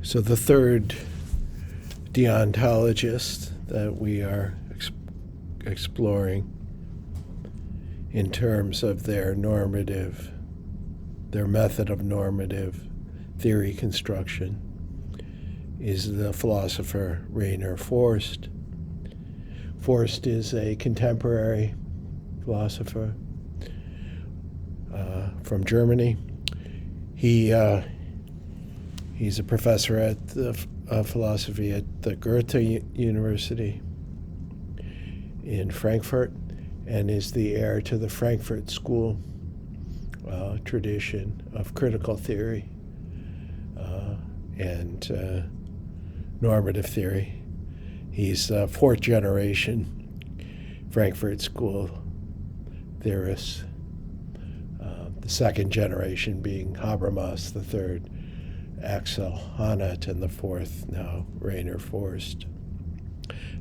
So the third deontologist that we are exploring in terms of their method of normative theory construction is the philosopher Rainer Forst. Forst is a contemporary philosopher from Germany. He's a professor of philosophy at the Goethe University in Frankfurt and is the heir to the Frankfurt School tradition of critical theory and normative theory. He's a fourth generation Frankfurt School theorist, the second generation being Habermas, the third Axel Honneth, and the fourth now Rainer Forst.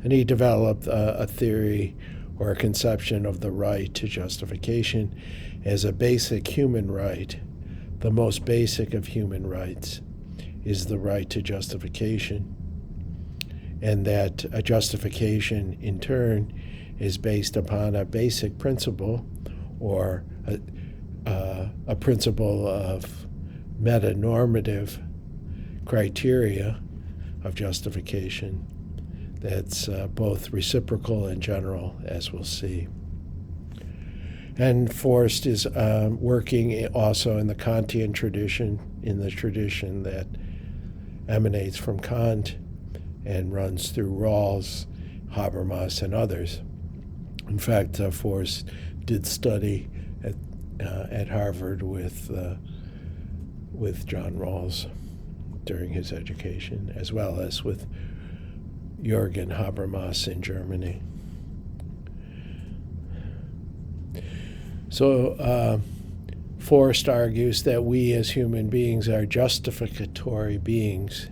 And he developed a theory or a conception of the right to justification as a basic human right. The most basic of human rights is the right to justification, and that a justification in turn is based upon a basic principle or a principle of metanormative criteria of justification that's both reciprocal and general, as we'll see. And Forst is working also in the Kantian tradition, in the tradition that emanates from Kant and runs through Rawls, Habermas, and others. In fact, Forst did study at Harvard with John Rawls during his education, as well as with Jürgen Habermas in Germany. So Forst argues that we as human beings are justificatory beings,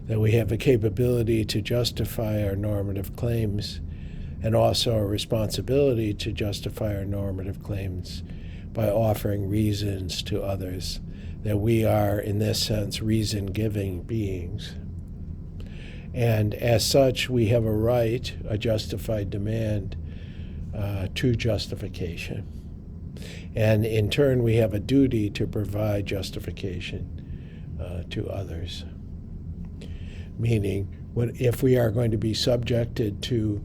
that we have a capability to justify our normative claims and also a responsibility to justify our normative claims by offering reasons to others, that we are, in this sense, reason-giving beings. And as such, we have a right, a justified demand to justification. And in turn, we have a duty to provide justification to others. Meaning, if we are going to be subjected to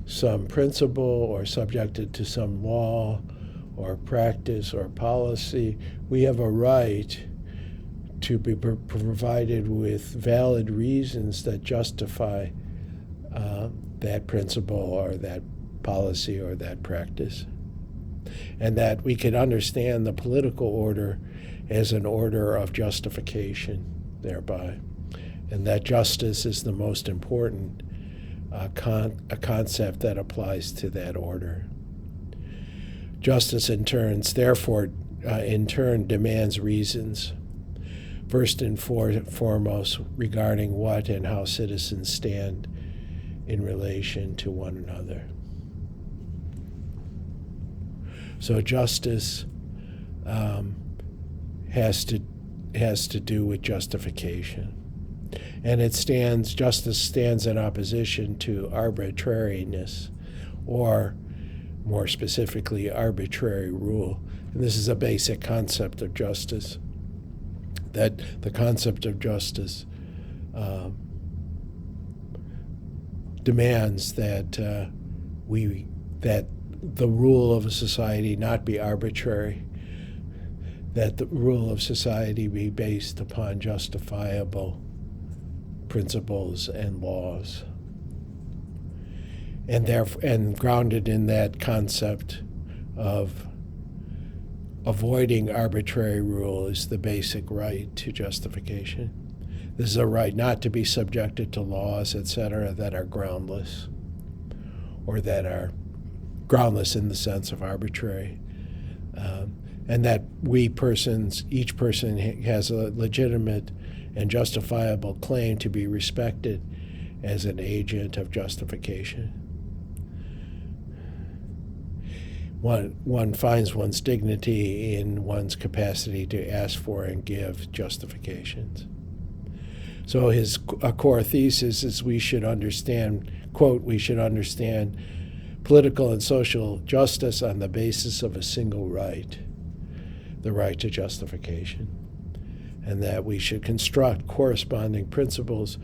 some principle or subjected to some law or practice or policy, we have a right to be provided with valid reasons that justify that principle or that policy or that practice. And that we can understand the political order as an order of justification thereby. And that justice is the most important concept that applies to that order. Justice in turn demands reasons, first and foremost regarding what and how citizens stand in relation to one another. So justice has to do with justification. And justice stands in opposition to arbitrariness, or more specifically, arbitrary rule. And this is a basic concept of justice, that the concept of justice demands that the rule of a society not be arbitrary, that the rule of society be based upon justifiable principles and laws, and grounded in that concept of avoiding arbitrary rule is the basic right to justification. This is a right not to be subjected to laws, etc., that are groundless, or that are groundless in the sense of arbitrary, and that each person has a legitimate and justifiable claim to be respected as an agent of justification. One finds one's dignity in one's capacity to ask for and give justifications. So his core thesis is we should understand, quote, we should understand political and social justice on the basis of a single right, the right to justification, and that we should construct corresponding principles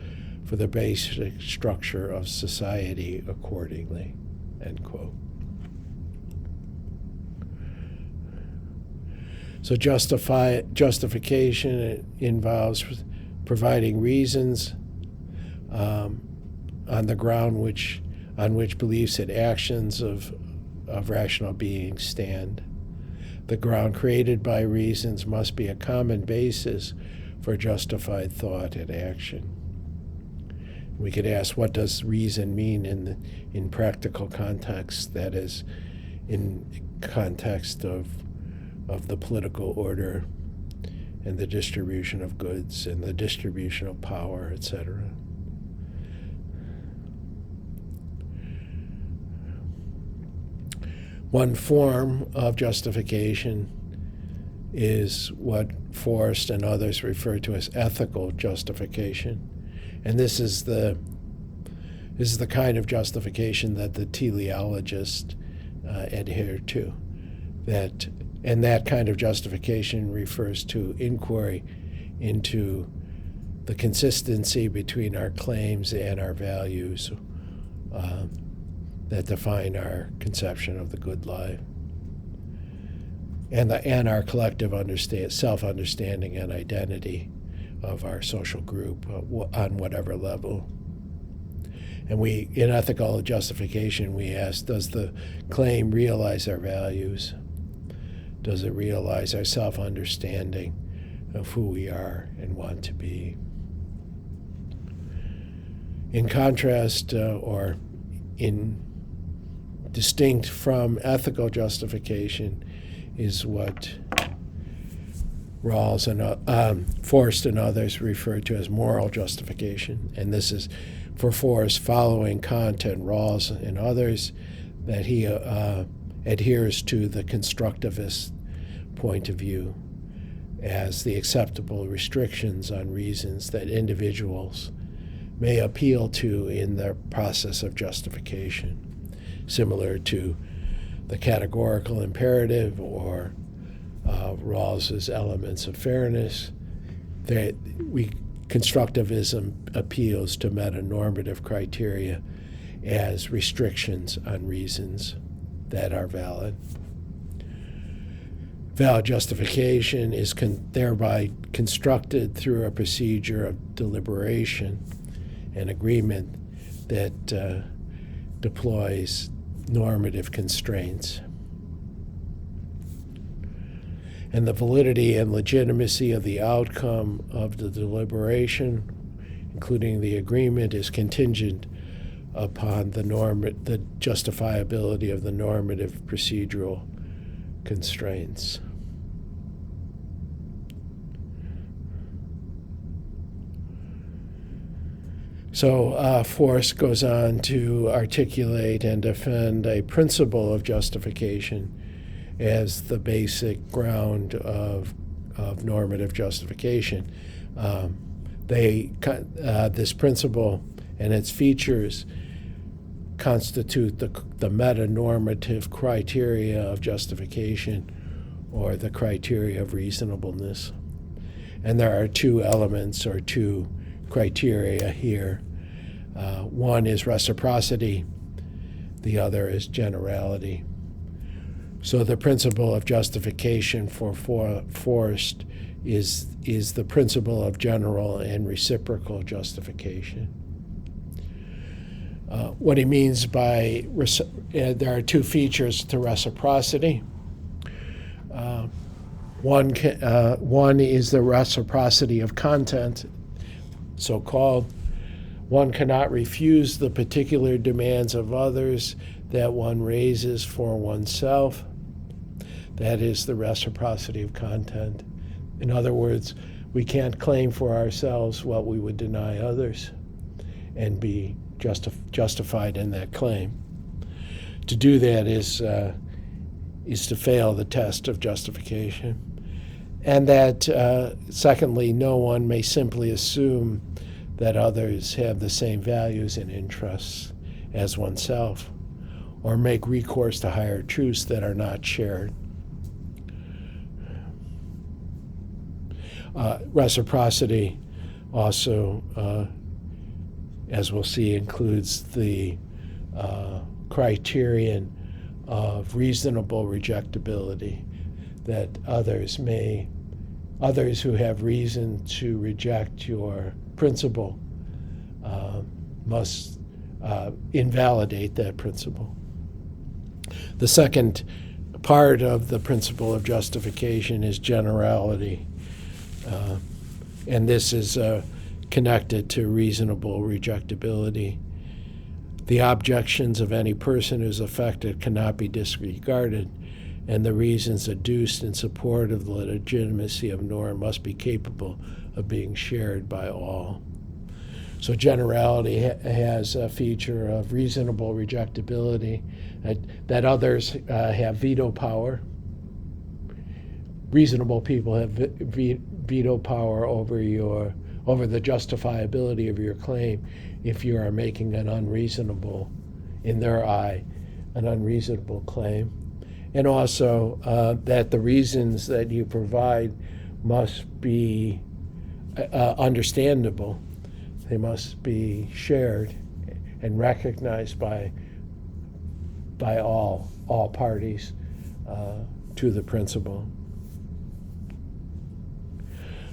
for the basic structure of society accordingly, end quote. So justification involves providing reasons on the ground on which beliefs and actions of rational beings stand. The ground created by reasons must be a common basis for justified thought and action. We could ask, what does reason mean in practical context, that is, in context of the political order and the distribution of goods and the distribution of power, etc. One form of justification is what Forst and others refer to as ethical justification. And this is the kind of justification that the teleologists adhere to. That kind of justification refers to inquiry into the consistency between our claims and our values that define our conception of the good life, and our collective self-understanding and identity of our social group on whatever level. And in ethical justification, we ask, does the claim realize our values? Does it realize our self-understanding of who we are and want to be? In contrast, or in distinct from ethical justification, is what Rawls and Forst and others refer to as moral justification. And this is, for Forst, following Kant and Rawls and others, that he adheres to the constructivist point of view as the acceptable restrictions on reasons that individuals may appeal to in the process of justification, similar to the categorical imperative or Rawls's elements of fairness. Constructivism appeals to meta-normative criteria as restrictions on reasons that are valid. Valid justification is thereby constructed through a procedure of deliberation and agreement that deploys normative constraints. And the validity and legitimacy of the outcome of the deliberation, including the agreement, is contingent upon the justifiability of the normative procedural constraints. So Forst goes on to articulate and defend a principle of justification as the basic ground of normative justification. This principle and its features constitute the meta-normative criteria of justification, or the criteria of reasonableness. And there are two elements or two criteria here. One is reciprocity, the other is generality. So the principle of justification for Forst is the principle of general and reciprocal justification. What he means by there are two features to reciprocity. One is the reciprocity of content, so-called. One cannot refuse the particular demands of others that one raises for oneself. That is the reciprocity of content. In other words, we can't claim for ourselves what we would deny others and be justified in that claim. To do that is to fail the test of justification. And that, secondly, no one may simply assume that others have the same values and interests as oneself, or make recourse to higher truths that are not shared. Reciprocity also, as we'll see, includes the criterion of reasonable rejectability, that others who have reason to reject your principle must invalidate that principle. The second part of the principle of justification is generality, and this is connected to reasonable rejectability. The objections of any person who's affected cannot be disregarded, and the reasons adduced in support of the legitimacy of norm must be capable of being shared by all. So generality has a feature of reasonable rejectability, that others have veto power. Reasonable people have veto power over the justifiability of your claim if you are making an unreasonable, in their eye, an unreasonable claim. And also that the reasons that you provide must be understandable. They must be shared and recognized by all parties to the principle.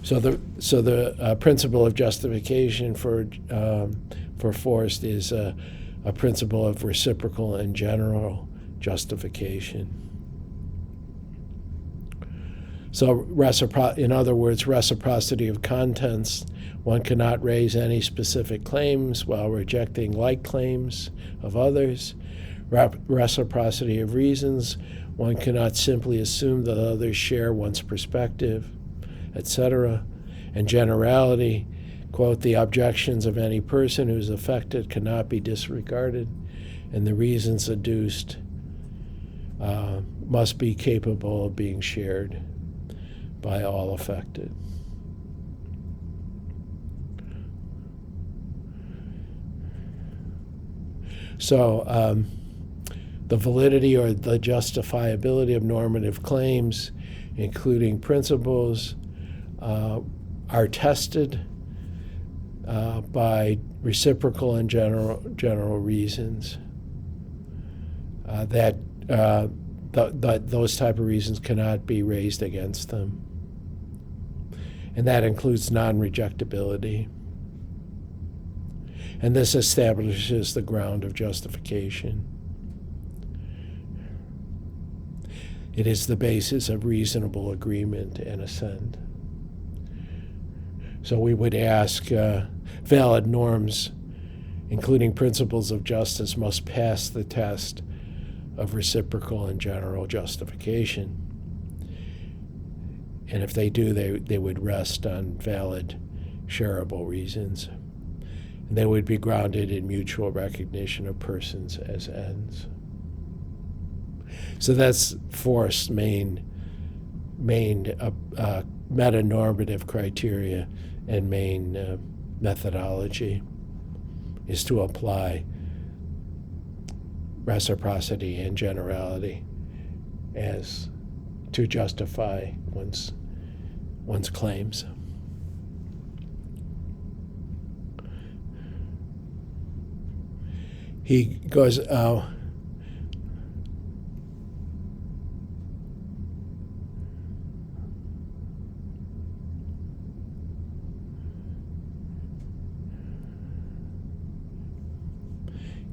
So the principle of justification for Forst is a principle of reciprocal and general justification. So in other words, reciprocity of contents. One cannot raise any specific claims while rejecting like claims of others. Reciprocity of reasons. One cannot simply assume that others share one's perspective, etc. And generality, quote, the objections of any person who is affected cannot be disregarded, and the reasons adduced must be capable of being shared by all affected. So the validity or the justifiability of normative claims, including principles, are tested by reciprocal and general reasons. That those type of reasons cannot be raised against them. And that includes non-rejectability. And this establishes the ground of justification. It is the basis of reasonable agreement and assent. So we would ask, valid norms, including principles of justice, must pass the test of reciprocal and general justification. And if they do, they would rest on valid, shareable reasons. And they would be grounded in mutual recognition of persons as ends. So that's Forst's main meta-normative criteria and main methodology is to apply reciprocity and generality as to justify one's claims. He goes,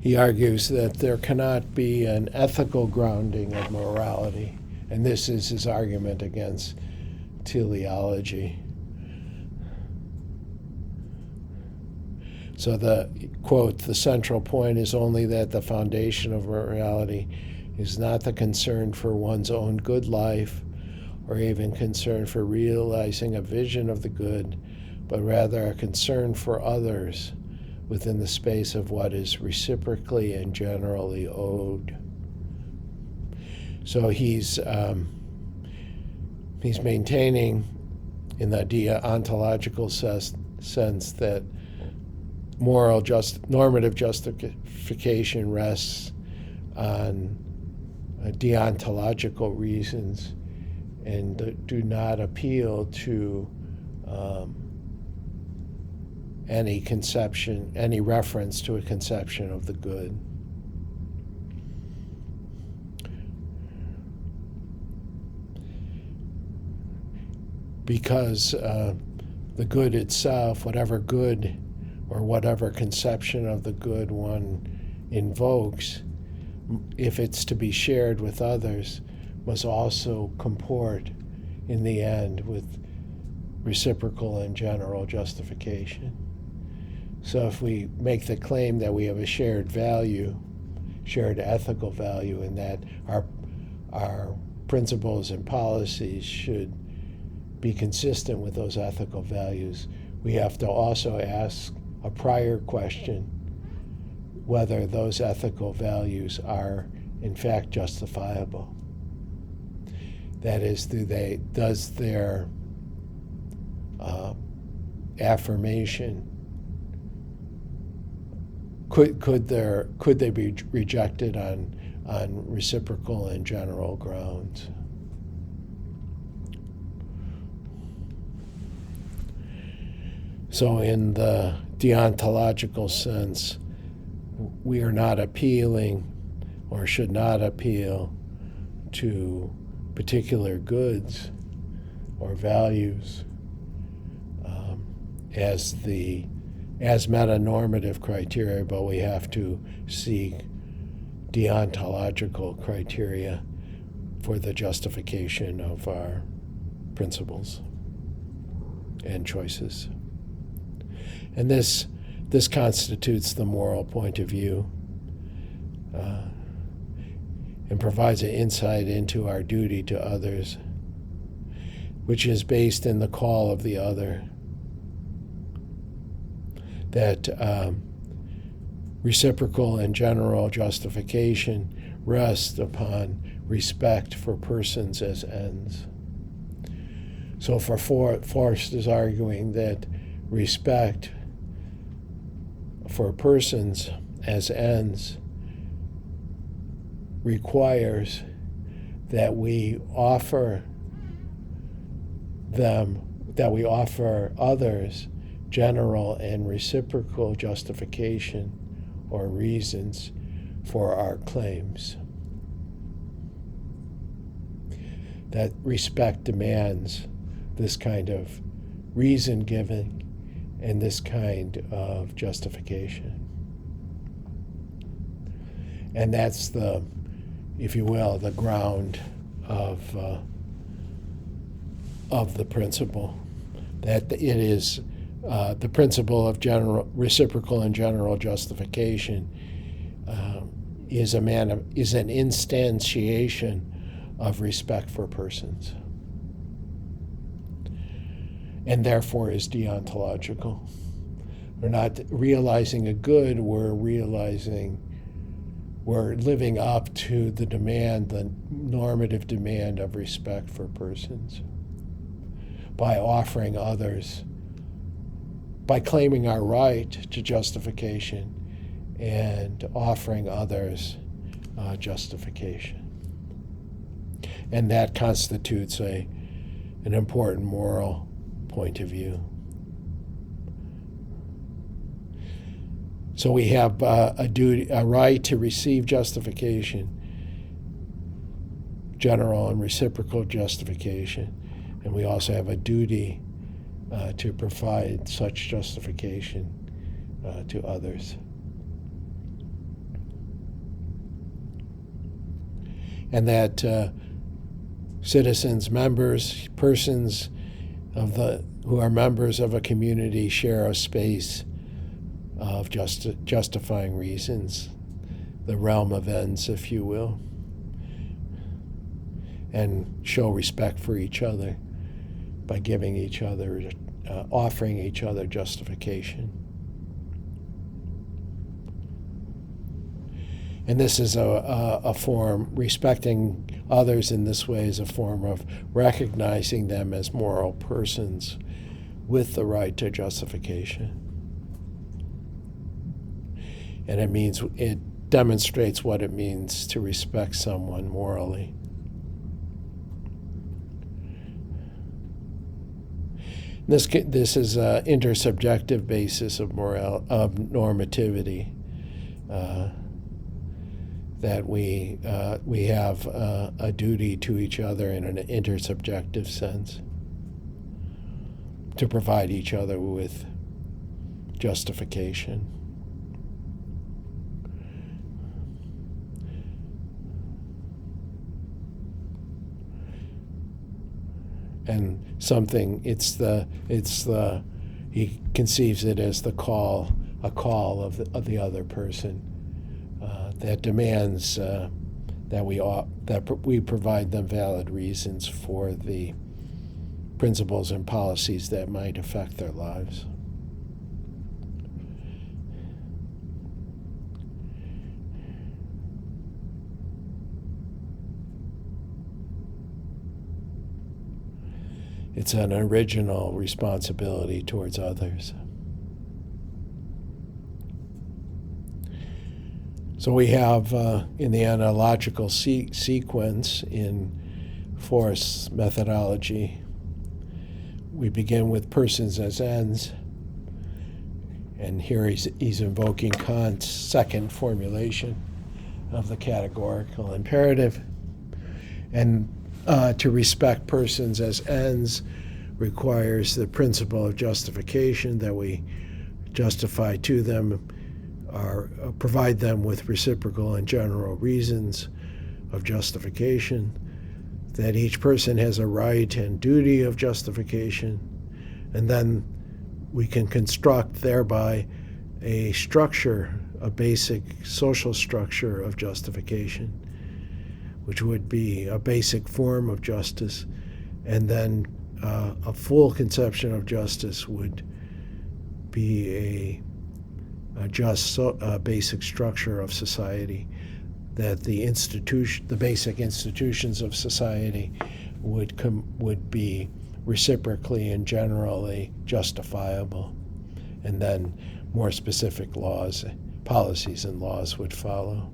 he argues that there cannot be an ethical grounding of morality, and this is his argument against teleology. So the quote, the central point is only that the foundation of morality is not the concern for one's own good life or even concern for realizing a vision of the good, but rather a concern for others within the space of what is reciprocally and generally owed. So he's maintaining in the deontological sense that normative justification rests on deontological reasons and do not appeal to any reference to a conception of the good. Because the good itself, whatever good or whatever conception of the good one invokes, if it's to be shared with others, must also comport in the end with reciprocal and general justification. So if we make the claim that we have a shared value, shared ethical value, and that our principles and policies should be consistent with those ethical values, we have to also ask a prior question whether those ethical values are in fact justifiable. That is, does their affirmation, could they be rejected on reciprocal and general grounds? So in the deontological sense, we are not appealing or should not appeal to particular goods or values as meta-normative criteria, but we have to seek deontological criteria for the justification of our principles and choices. And this constitutes the moral point of view and provides an insight into our duty to others, which is based in the call of the other. That reciprocal and general justification rests upon respect for persons as ends. So Forst is arguing that respect for persons as ends requires that we offer others general and reciprocal justification or reasons for our claims. That respect demands this kind of reason giving and this kind of justification. And that's the, if you will, the ground of the principle. That it is the principle of reciprocal and general justification is an instantiation of respect for persons, and therefore is deontological. We're not realizing a good, we're living up to the normative demand of respect for persons by offering others, by claiming our right to justification and offering others justification. And that constitutes an important moral point of view. So we have a right to receive justification, general and reciprocal justification, and we also have a duty to provide such justification to others. And that citizens, members, persons who are members of a community share a space of justifying reasons, the realm of ends, if you will, and show respect for each other by giving each other, offering each other justification. And this is a form, respecting others in this way is a form of recognizing them as moral persons with the right to justification. and it demonstrates what it means to respect someone morally. This is an intersubjective basis of normativity, that we have a duty to each other in an intersubjective sense to provide each other with justification. And he conceives it as a call of the other person that demands that we provide them valid reasons for the principles and policies that might affect their lives. It's an original responsibility towards others. So we have, in the analogical sequence in Forst's methodology, we begin with persons as ends, and here he's invoking Kant's second formulation of the categorical imperative. And to respect persons as ends requires the principle of justification, that we justify to them or provide them with reciprocal and general reasons of justification, that each person has a right and duty of justification, and then we can construct thereby a structure, a basic social structure of justification, which would be a basic form of justice, and then a full conception of justice would be a just basic structure of society, that the basic institutions of society would be reciprocally and generally justifiable, and then more specific policies and laws would follow.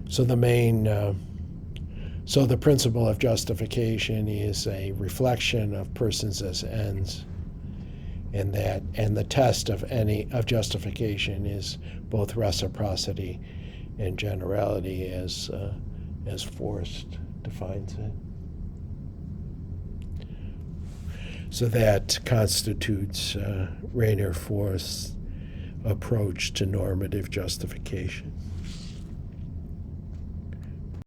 So the principle of justification is a reflection of persons as ends, and the test of justification is both reciprocity and generality, as Forst defines it. So that constitutes Rainer Forst's approach to normative justification.